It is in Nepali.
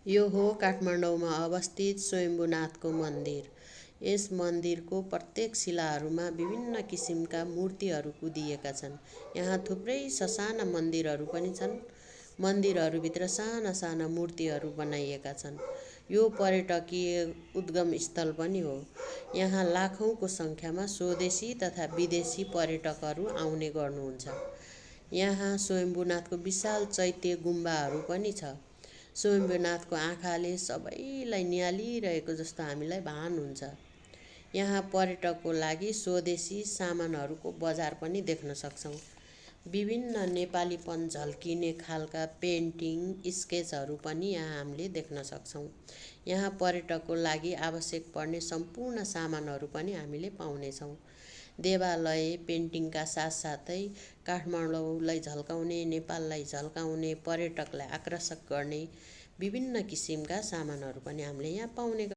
यो हो काठमाडौँमा अवस्थित स्वयम्भूनाथको मन्दिर। यस मन्दिरको प्रत्येक शिलाहरूमा विभिन्न किसिमका मूर्तिहरू कुदिएका छन्। यहाँ थुप्रै ससाना मन्दिरहरू पनि छन्। मन्दिरहरूभित्र साना साना मूर्तिहरू बनाइएका छन्। यो पर्यटकीय उद्गम स्थल पनि हो। यहाँ लाखौँको सङ्ख्यामा स्वदेशी तथा विदेशी पर्यटकहरू आउने गर्नुहुन्छ। यहाँ स्वयम्भूनाथको विशाल चैत्य गुम्बाहरू पनि छ। स्वयम्भूनाथको आँखाले सबैलाई निहालिरहेको जस्तो हामीलाई भान हुन्छ। यहाँ पर्यटकको लागि स्वदेशी सामानहरूको बजार पनि देख्न सक्छौँ। विभिन्न नेपालीपन झल्किने खालका पेन्टिङ, स्केचहरू पनि यहाँ हामीले देख्न सक्छौँ। यहाँ पर्यटकको लागि आवश्यक पर्ने सम्पूर्ण सामानहरू पनि हामीले पाउनेछौँ। देवालय पेन्टिङका साथसाथै काठमाडौँलाई झल्काउने, नेपाललाई झल्काउने, पर्यटकलाई आकर्षक गर्ने विभिन्न किसिमका सामानहरू पनि हामीले यहाँ पाउने